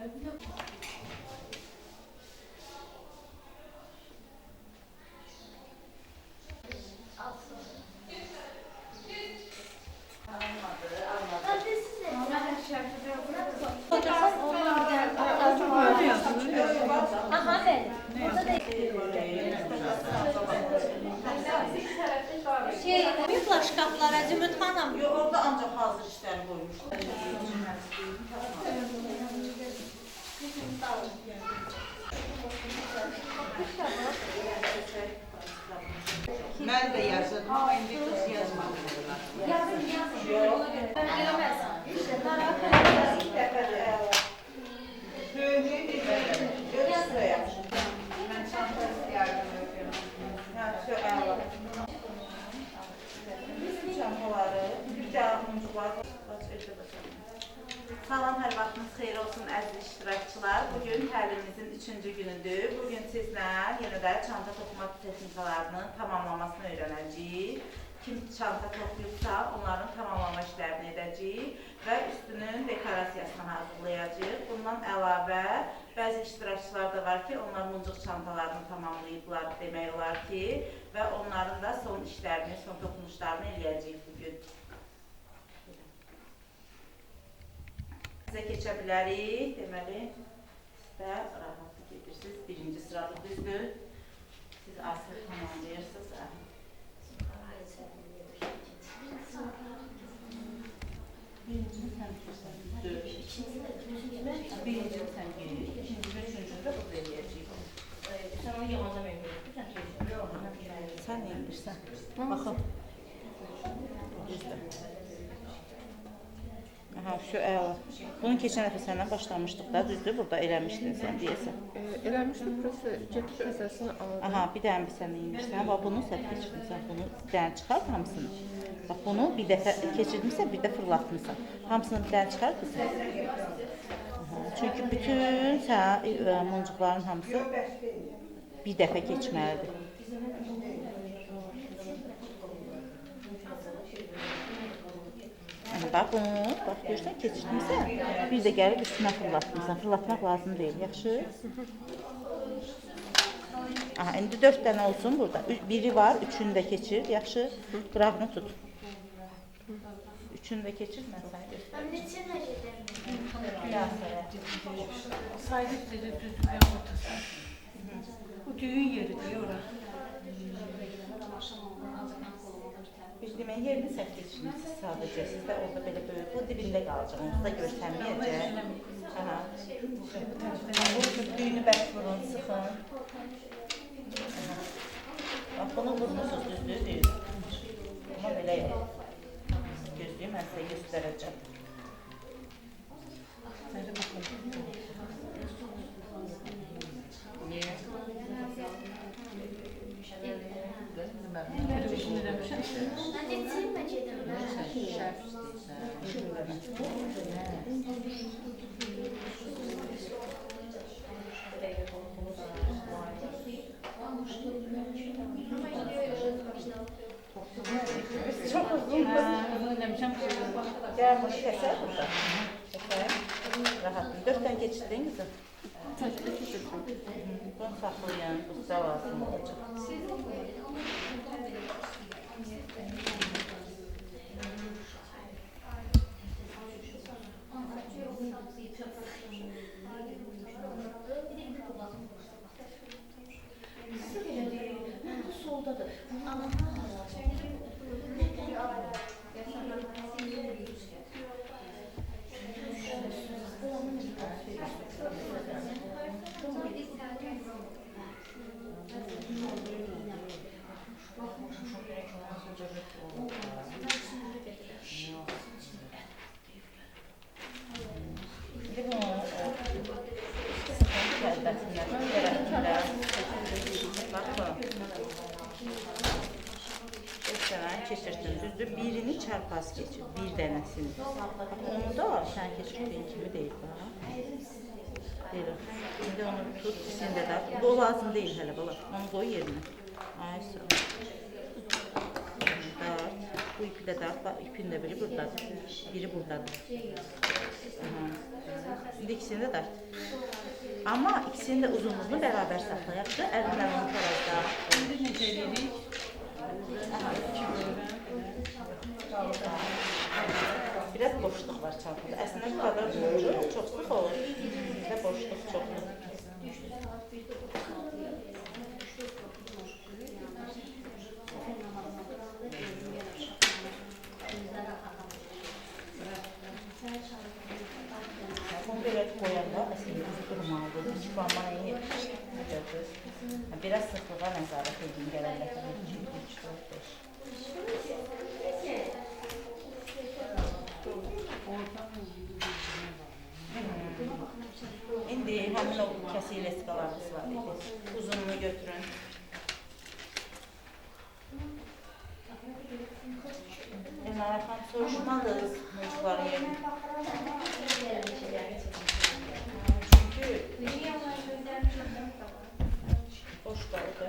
Aha benim. Burada da büyük şkaflara Zümrüt Hanım. Yok, orada ancak hazır işler koymuşlar. Ben de yazdım ama indi kız yazmadı. Yazın. Gelemez. İki defa ben çantası yardım ediyorum. Şu əla. Çantaları, bir daha mumcular. Salam, hər vaxtınız xeyir olsun əziz iştirakçılar. Bugün təlimimizin 3-cü günüdür. Bugün sizlə yenə də çanta toxuma texnikalarının tamamlamasını öyrənəcəyik. Kim çanta toxuyubsa onların tamamlama işlərini edəcəyik və üstünün dekorasiyasını hazırlayacağıq. Bundan əlavə bəzi iştirakçılar da var ki, onlar muncuq çantalarını tamamlayıblar demək olar ki və onların da son işlərini, son toxunuşlarını eləyəcəyik bugün. Sizə keçə bilərik, deməli, siz də rahatlı gedirsiniz. Birinci sıralı düzdür. Siz asıl tamamlayırsınız. Birincini sən bilirsən, düzdür. Birincini sən gir, ikinci və üçüncünü də burada eləyəcəyik. Sen onu yamada memnun. Sən nə edirsən? Baxın. Düzdür. Aha, şu əla. Bunun keçən dəfə səndən başlamışdıq da, düzdür? Burada eləmişdin sən deyəsən. Eləmişdim, burası getib əsasını aldım. Aha, bir dənə bir sən neymişsən? Bax, bunu səhv keçirmişsən. Bunu bir dənə çıxart hamısını. Bax, bunu bir dəfə keçirmişsən, bir də fırlatmışsan. Hamısını bir dənə çıxart mısın? Çünki bütün sən muncuqların hamısı bir dəfə keçməlidir. Bax, bunu, bax, görürsən, keçirmişsən, bir də gəlib üstünə fırlatmışsan. Fırlatmaq lazım deyil, yaxşı? Aha, indi 4 dənə olsun burada. Biri var, üçünü də keçir, yaxşı? Qırağını tut. Üçünü də keçir, mən sənə göstərəm. Neçə necədir? Yasaya. Saydık dedi düzgün ortası. Bu düğün yeridir ora. Biz demək, yerini səhv keçirmişsiniz sadəcə. Siz də orada belə böyük, bu dibində qalacaq, onu da görsənməyəcək. Aha. Bu düyünü bərk vurun, sıxın. Bax, bunu vurmuşsunuz, düzdür, deyil. Amma belə yox. Gözlüyüm, mən sizə göstərəcəm. Hadi bakalım. Niye? Böyle bir şey demişim. Hadi silme cedim. Çok uzun. Demişim. Gel bunu keser burada. Keser. Rahatım. 4 tane geçirdin kızım. Bunu saklayın. Bu size lazım olacak. Bu soldadır. Keçirsin, düzdür, birini çarpaz keçir, bir dənəsini. Onu da sən keçirdiyin kimi deyil, bax. Şimdi onu tut, ikisini də. Bu lazım deyil hələ, bala. Onu qoy yerinə. Ay, sağ ol. Bu ipi də dart. Bax, ipin də biri buradadır. Biri buradadır. İndi ikisini də dart. Amma ikisinin də uzunluğunu bərabər saxlayaq ki, əlindən onu tarazda. İndi necə edirik? Biraz boşluq var çantada. Əslində bu kadar ucu çox sıx olur. Bizdə boşluq çoxdur. Bunu belə qoyanda əslində bizi durmalıdır. Hiç bana iyi yetmişdir. Biraz sıxlığa nəzarət edin gələndə. 2, 3, 4, 5. İndi həmin o kəsik leskalarımız var idi. Uzunluğunu götürün. Elnara xanım soruşmalıyız muzların yerini. Çünki boş qaldı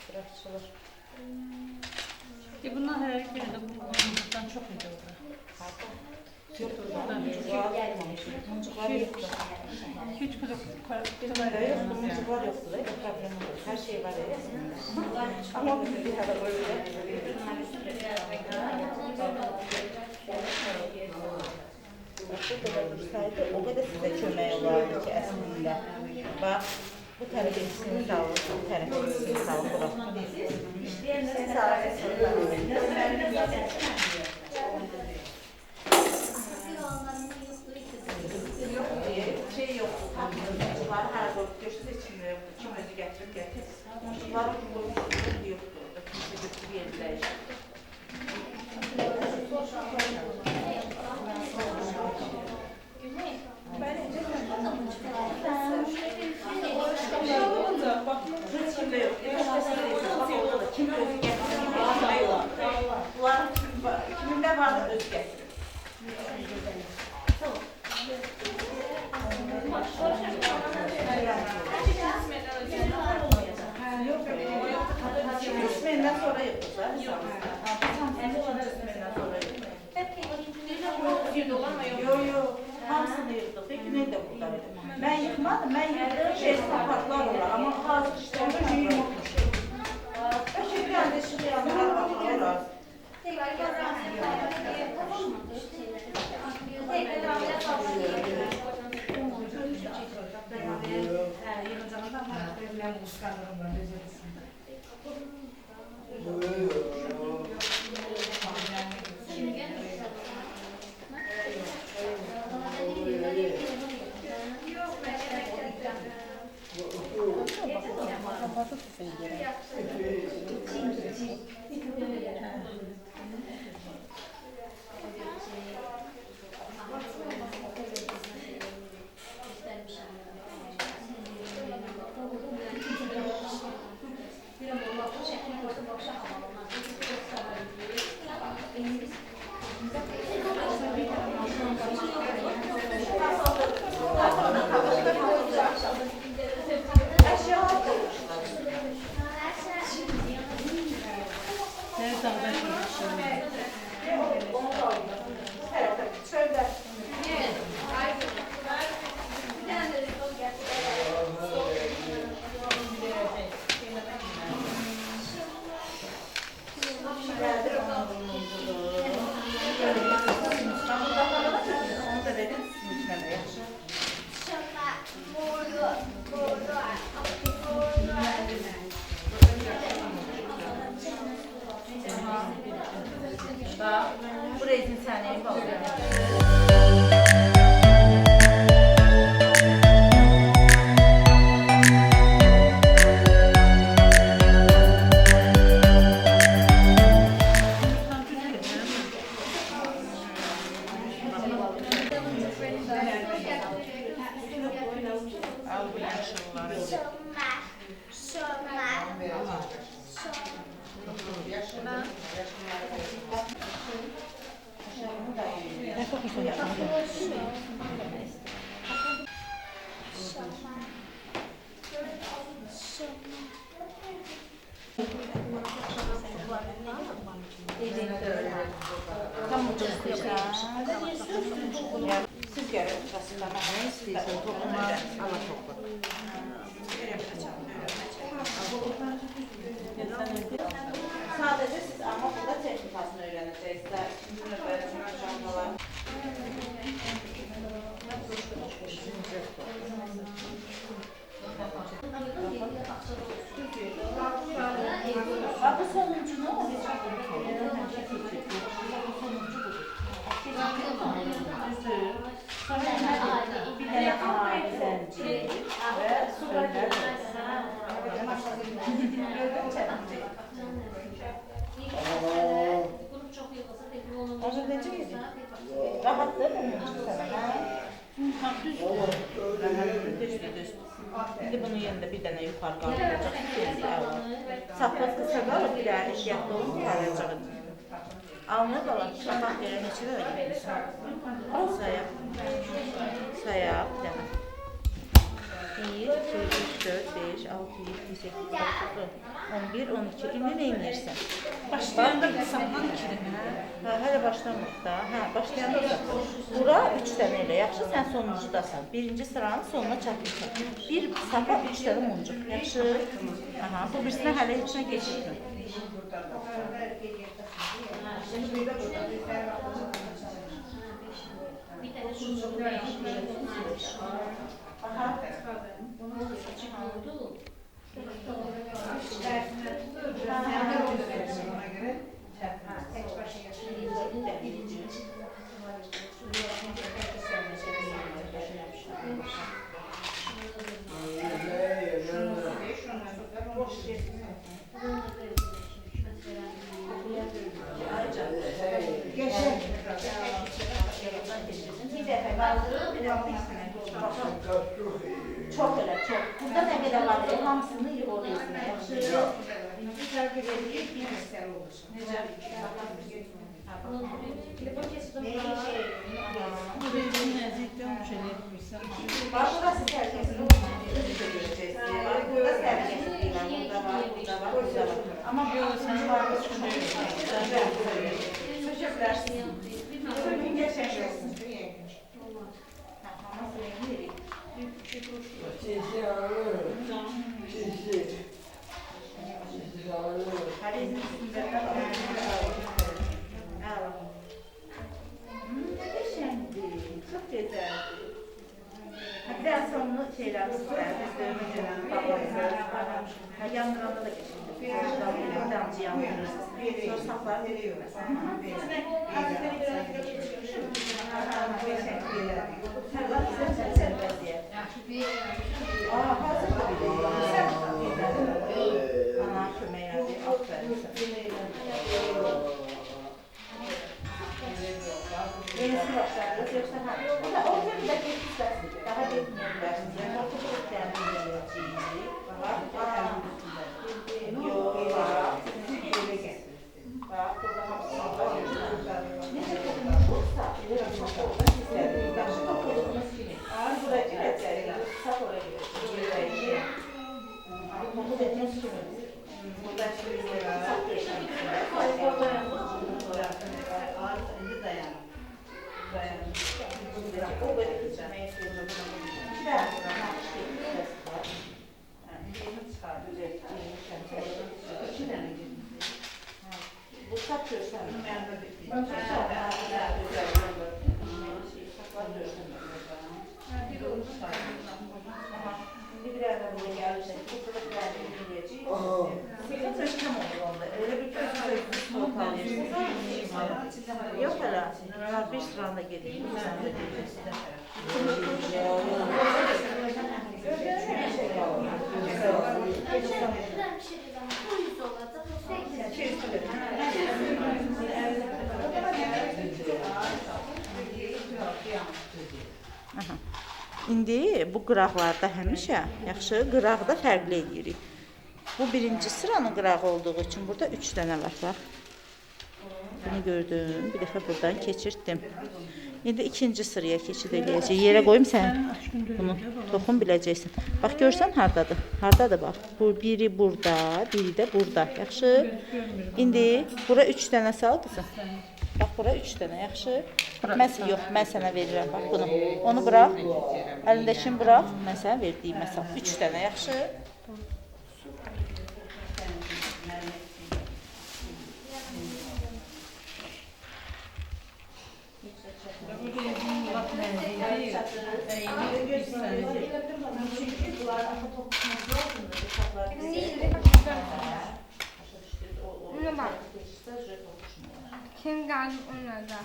qıraççılar. Bundan hər biri də bu qoyundan çox idi orada. Muncuklar yoxdur. 2-3 kilo Yoxdur, muncuklar yoxdur. Problem yoxdur. Hər şey var əslində. Amma bir hələ qoyulur. Burada dursaydı, o qədər sizə kömək olardı ki, əslində. Bax, bu tərəfə ikisini salın, bu tərəfə ikisini salın, bura. Siz şey yoxdur, muncukları hələ qoyub görsünüz, içində yoxdur. Kim özü gətirib gətir. Muncukları qoyub yoxdur, orada kimsə götürüb yerləyir. Heç kimdə yoxdur. Kim özü gətirib bunların kimində vardı özü gətirib. Üstmenden sonra yapılır. Yok. Hamısını yıktık. Peki ne de buradaydı? Ben yıkmadım. Ben yıktığım şey sapaklar olur. Ama hazır işlerinde şey yokmuşum. Belki bir anda ışık yandırar bakıyorlar. Bu rezin saniyeyi bağlı. Al bu yaşlıları. ucu istəyirsən. Siz görün, rəsmləmə istəyirsən, toxuma, ala toxu. Sadəcə siz amma burada texnikasını öyrənəcəksiniz. İkinci növbədə canlılar. Bax, bu sonuncunu bir dənə aile zəncir və sönlər Ancaq necə yedik? Rahatdır mı? Düzdür. İndi bunun yanında bir dənə yuxarı qaldıracaq. Sapız qısa qalıb, bir dənə ehtiyatlı olun, qurtaracaq. Alnına qalan şafaq yerə neçə də ödəyirsən? Sayaq. Sayaq, bir dənə. 1, 2, 3, 4, 5, 6, 7, 8, 9, 11, 12. İndi nə edirsən? Başlayanda hesabdan 2 dənə. Hələ başlamırıq da. Başlayanda da. Bura 3 dənə elə. Yaxşı, sən sonuncudasan. Birinci sıranın sonuna çatmışsan. Bir sapa 3 dənə muncuq. Yaxşı. Bu birisinə hələ heç nə geçirmir. Bir tane şunu değiştirdim. Aha. Onu açık oldu. Tek başına Bir dəfə qaldırır, bir dəfə çox elə, çox. Burada nə qədər var, hamısını yığılıyorsun. Yaxşı. Bax, burası sərkəsini görəcəksiniz. Burada sərkəsini var, burada var, burada var, burada var. Amma sən varlı düşünürsən. Sökəbilərsin. Sökün geçəcəksin. Haması rengi. Hadi izin üstünde de çok güzeldi. Biraz sonra şeyler süslerdi, dövme dönem, babamızı, yanlarında da geçirdik. Damcı yandırırsınız. Sonra saplar veriyor mesela. Serbat ise serbat diye. Hazır da bile. Ana kömeğe yardım, aferin sana. Yenisi başlarız, yoksa orada bir dakika istersin. Daha bekliyorlarsın. Yani orada çok değerli vereceğiz. Bak, yok, bak, burada hamsi var. Ne kadar olursa, oradan isterim. Yaxşı topluluğunuz kimi. Buraya girəcək, sağ oraya girəcək. Bu dediğiniz kimi. Burada şimdi sağ girəcək. O böyle kızmaya istiyordu. İki tane var. Birini çıkartacak. İki tane girmiş. Bu satıyorsan. Ben de Şimdi bir yerden buraya gelirse, bu sırada bir yiyeceğiz. Sıkıntı tam olur onda. Öyle bir kötü soğuk alıyorsunuz. Yok hele. Bir sıranda geleyim. Sen de diyeceksin. İndi bu qıraqlarda həmişə yaxşı qıraqda fərqli edirik. Bu birinci sıranın qırağı olduğu üçün burada 3 dənə var. Bax. Bunu gördüm. Bir dəfə buradan keçirtdim. İndi ikinci sıraya keçid eləyəcək. Yerə qoyum sən bunu toxum biləcəksən. Bax görsən hardadır? Hardadır bax. Bu biri burada, biri də burada. Yaxşı. İndi bura 3 dənə sal qızım. Bax Bax bura 3 dənə yaxşı. Yox, mən sənə verirəm bax bunu. Onu burax. Əlindəkini burax. Mən sənə verdiyim məsəl 3 dənə yaxşı. Kim geldi onlarda?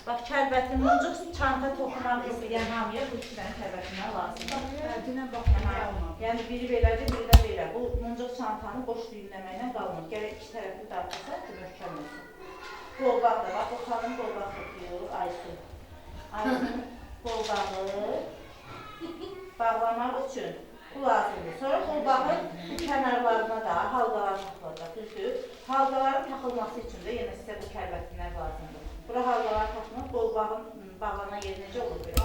Bax, kəlbətin muncuq çanta toxumaq istəyən hamıya bu iki dənə kəlbətindən lazımdır. Yəni biri belədir, biri də belə. Bu muncuq çantanı boş düyünləməklə qalmır. Gərək iki tərəfli dartasa ki, möhkəm olsun. Qolbaq da, bax, o xanım qolbaq tutuyor, Aysun. Aysun qolbağı bağlamaq üçün bu lazımdır. Sonra qolbağın kənarlarına da halqalar taxılacaq, düzdür. Halqaların taxılması üçün də yenə sizə bu kəlbətinlər lazımdır. Bura halqalar taxılır, qolbağın bağlanan yeri necə olur belə?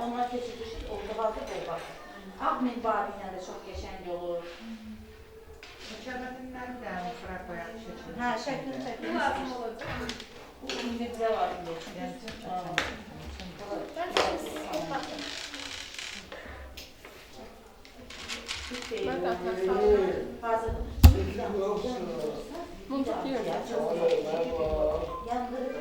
Ondan keçirilmiş olduğu halda qolbaq. Ağ minbari ilə də çox qəşəng olur. Kəlbətinləri də sıra qoyaq şəkildə. Hə, şəklini çəkin. Bu lazım olacaq. Bu indi bizə lazım olacaq. Hazırdır. Muncuq yiyəcək. Yandırıb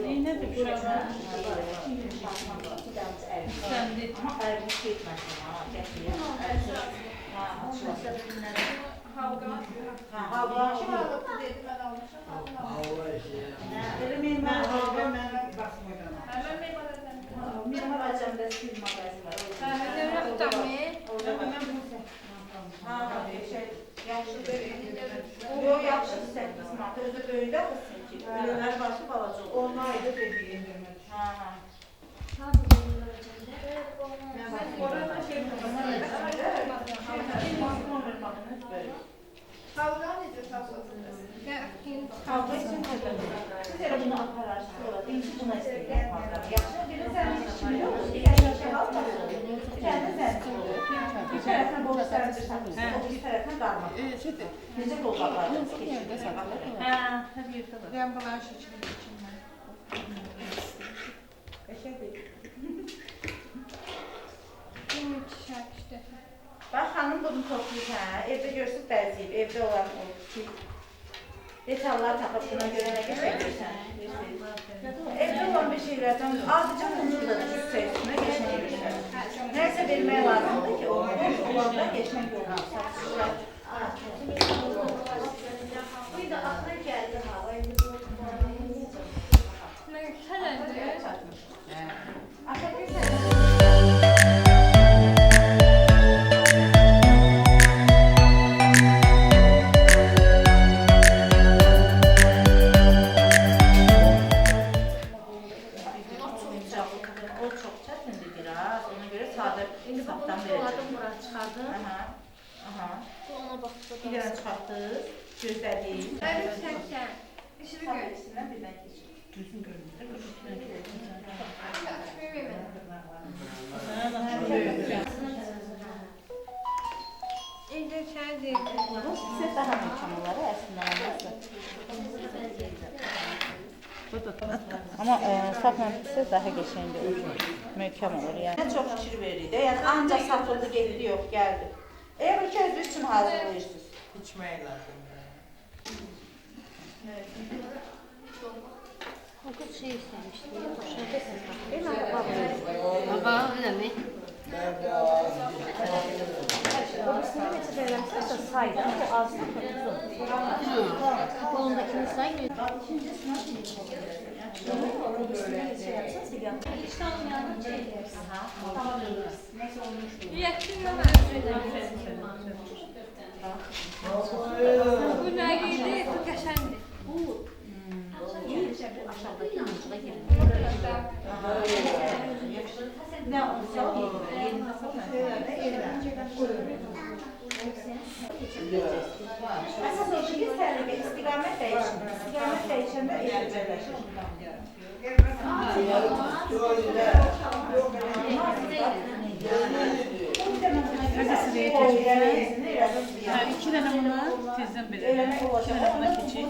Neynədir bu şəkildə? Səndə ərmiş getməsin, gətirir. Halqa dedim, mən almışam. Mən basmadan. Benim alacağımda stil mağazı var. Yox, yaxşı 8 manat. Özü böyüdə qısın ki, böyüklər başı balaca olur. Onaydı dediyi indirmək. Havlu necə tapılır? Kavga için siz elə bunu apararsınız, ola deyim ki, buna istəyir yapmazlar. Yaxşı, bir zəncir kimi olur, digər şey almasın. Bir dənə zəncir olur. Bir tərəfdən boş zəncir tapırsınız, o bir tərəfdən qarmaq. Necə qolbaqlarınız keçirir? Hə, bir yerdə var. Ben bunların şəkildə geçirməm. Qəşəng deyil. işte. Bax, xanım bunu toplayıb, hə, evdə görsünüz bəziyib, evdə olan o ki, detallar tapıb buna görə nə qəşəngdirsən? Evdə olan bir şeylərdən, adıca bunur da düşsə üstünə qəşəng görürsən. Nəysə verməyə lazımdır ki, o boş olanda qəşəng olur, saçışlar. Bir də axına gəldi hava, indi bu Ne kadar çatmış. Axı bir bir dənə çıxartdıq, gözlədik. Evet, sen. İşini gör. İçindən birdən keçir. Düzün görünür. İnce sen değil. Bu sizə daha mümkün olar, əslində olmazsa. Amma safla sizə daha qəşəng olur, mümkün olur. Yəni çox fikir veririk də, yəni ancaq satıldı, getdi, yox, gəldi. Eğer iki özü üçün hazırlayırsınız. İçməyə lazımdır. O kız şey istemişti. Değil mi? Baba öyle mi? O üstüne ne söylemişse saydı. Bu az uzun. Kolundakini saymıyor. İkincisi nasıl o üstüne şey yapsanız bir yan. İşte olmayanın şey dersin. Tamam. Neyse olmuştu. Yakın mı? Bu ne giydi? Bu qəşəngdir. Bu aşağıdaki mıncığa girin. Ne olsa yerinde Əsas o ki, səliqə, istiqamət dəyişir. İstiqamət dəyişəndə eləcəkləşir. İki dənə buna tezdən belə. İki dənə buna keçir.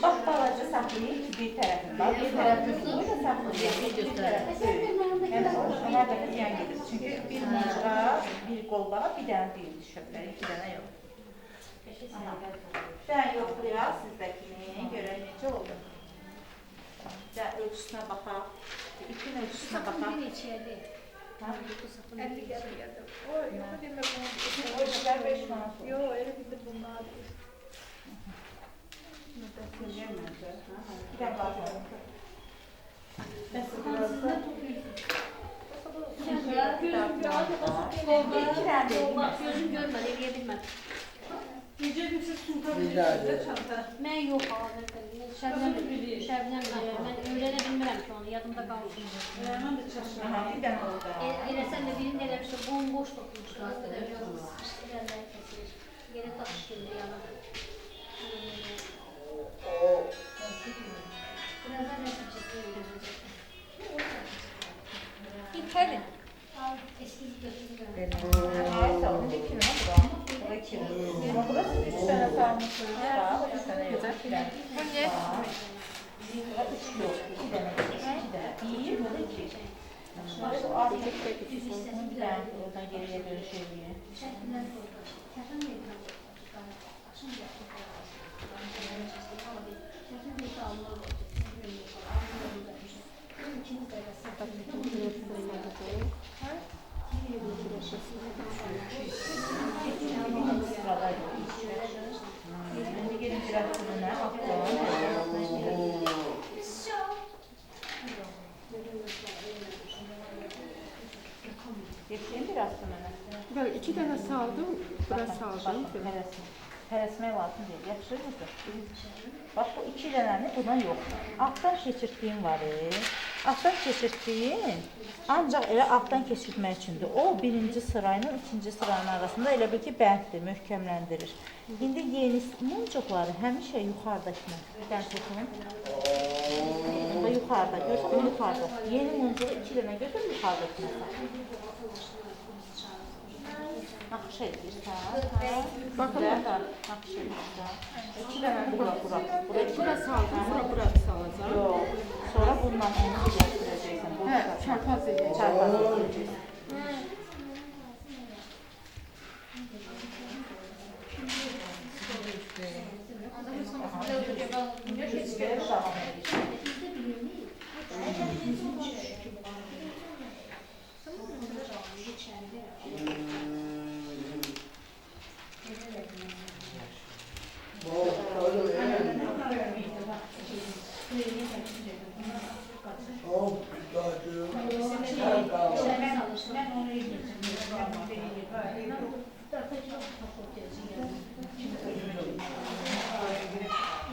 Bax, balaca saxlayır ki, bir tərəfini bax, bir tərəfini boyda saxlayır, bir tərəfini. Yəni, ona da ziyan gedir. Çünki bir mıncığa, bir qolbağa bir dənə deyil düşə bilər, iki dənə yox. Dən yoxlayaq sizdəkini, görək necə oldu. Dən ölçüsünə baxaq, ipin ölçüsünə baxaq. Bir neçəyədir? 50 qəpiyyədir. Ölçülər 5 manat olur. Yox, elə bir də bunlardır. Bir dənə baxaq. Gözüm görmədi, eləyə bilmədim. Gecə günsüz sumka çanta. Mən yox, Şəbnəm bilir. Mən öyrənə bilmirəm ki, onu yadımda qalsın. Mən də çaşıram. Bir dənə oldu. Eləsən də birində eləmişsə, bomboş toxunmuşlar. Yerə taş gelir yanına. Birazdan nəticəsini öyrənəcək. İtəri. Eskiz götürür. Neyse, onun bir kilo bura. Bura kilo. Ama burası 3 tane sarmışsınız da, 3 tane yok. Bu ne? Bura 3 kilo, 2 tane, 2 tane. İyi, burada 2. Şu artık bunu bir tane oradan geriye dönüşebiliyor. Şimdi gelin biraz fırına atlayalım. Geçeyim biraz fırına. Bəli, 2 dənə saldım, bura saldım. Pərəsmək lazım deyil, yaxşı mıdır? Bax, bu 2 dənəni buna yox. Altdan keçirtdiyim var. Altdan keçirtdiyim ancaq elə altdan keçirtmək üçündür. O, birinci sırayla ikinci sıranın arasında elə bil ki, bənddir, möhkəmləndirir. İndi yeni muncuqları həmişə yuxarıdakına. Dən tutun. Yuxarıda, görsün, yuxarıda. Yeni muncuğu 2 dənə götür, yuxarıdakına sağ. Nakış edirsən. Baxın. Nakış edirsən. 2 dənə bura. Bura saldım, bura salacağım. Yox. Sonra bundan onu birləşdirəcəksən. Hə, çarpaz edəcəm. Çarpaz edəcəksən.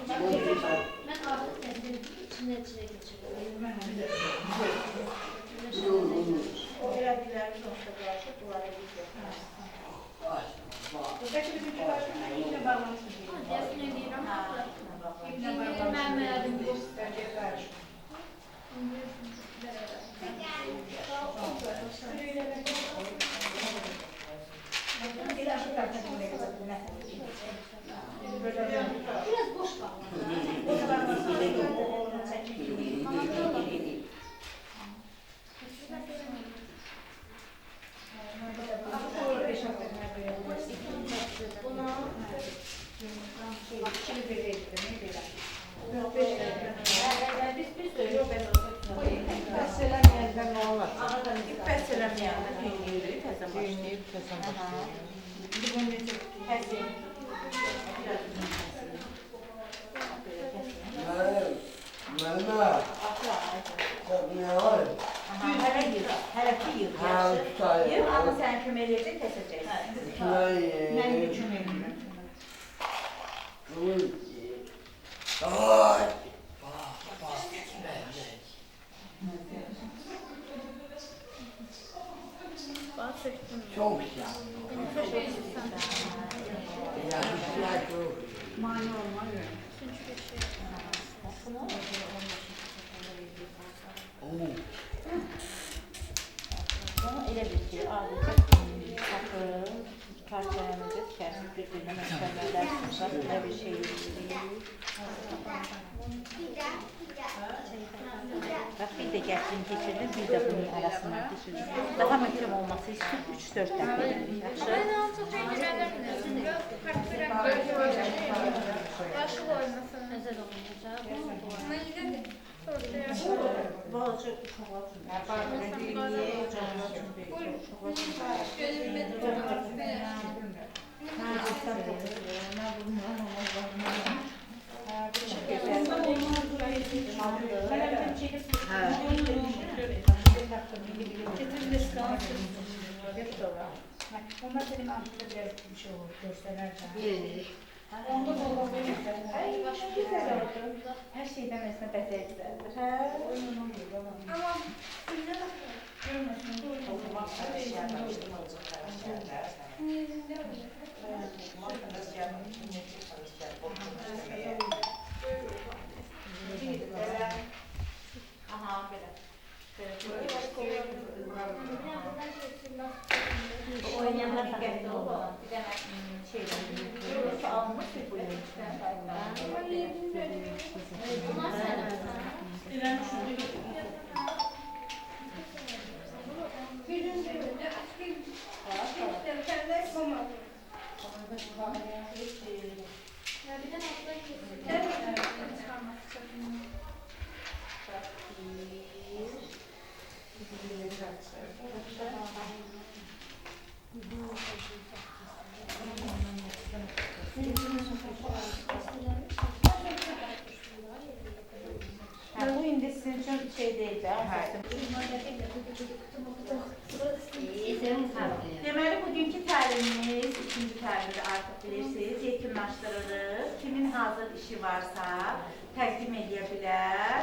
Davam edirsən. Ben artık içine geçirdim. O elədiklərimiz olsa qarşı bunlara gidiyor. Buradakı bizim çuvaşımla yine bağlantı değil. Defne edirəm. Mənim mənim bu. Biraz boş qaldı. Bəsələməyəndə nə olar? Bəs eləməyəndə düyünləyir, təzən başlayır. Düyünləyib təzən başlayır. İndi bunu necə kəsin? Mama, Atla, ne var? Hələ yığ, hələ ki yığ, yaxşı. Yığ, amma sən kömək eləyəcək, kəsəcəksən. Mən gücüm elimdən. Çok güzel. Yakışıklar çok. Mani olma öyle. Oo. Bunu elə bil ki, adicə tapıb, parçalanacaq, kəsib bir-birinə məsələlər, belə bir şey edirik. Bax, bir də gətirin keçirir, bir də bunun arasından keçirir. Daha möhkəm olması üçün 3-4 dəfə edirik, yaxşı? Yaşı koymasın. Güzel olmayacak. Ama yine de Balaca uşaqlar üçün. gözümde Onlar benim aklımda biraz bir şey olur, göstererken. Onda da olabilir. Ay, güzel oldu. Hər şeydən əslində bəzək güzəldir, hə? ama size yüzünde Aha, belə. Oynayanlar Diqqətli olun. Bir dənə şeydən, yoxsa alınmış bir bu yönəkdən. Bunlar sen. Bu indi sizin üçün şey deyil də. Deməli, bugünkü təlimimiz, ikinci təlimdə artıq bilirsiniz, yekunlaşdırırıq. Kimin hazır işi varsa təqdim edə bilər.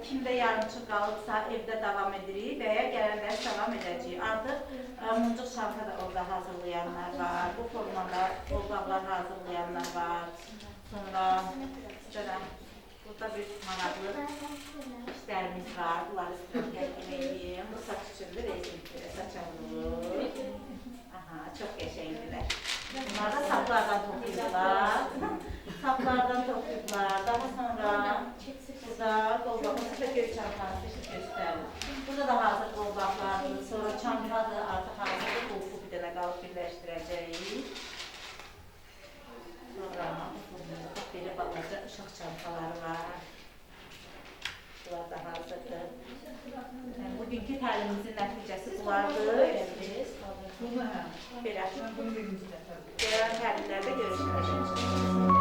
Kimdə yarımçıq qalıbsa evdə davam edirik və ya gələndə davam edəcəyik. Artıq muncuq çanta da orada hazırlayanlar var, bu formada qolbaqlar hazırlayanlar var. Sonra burada bir maraqlı işlərimiz var, bunları sizə təqdim edeyim. Bu saç üçündür, rezinkdir, saç alınır. Aha, çox qəşəngdirlər. Bunlar da saplardan toxuyurlar. Saplardan toxuyurlar. Daha sonra burada qolbaqlar, sizə göy çantanı göstərir. Burada da hazır qolbaqlardır, sonra çantadır, artıq hazırdır, qolfu bir dənə qalıb birləşdirəcəyik. Sonra belə balaca ışıq çantaları var. Bunlar da hazırdır. Bugünkü təlimimizin nəticəsi bunlardır. Belə. Gələn təlimlərdə görüşürük.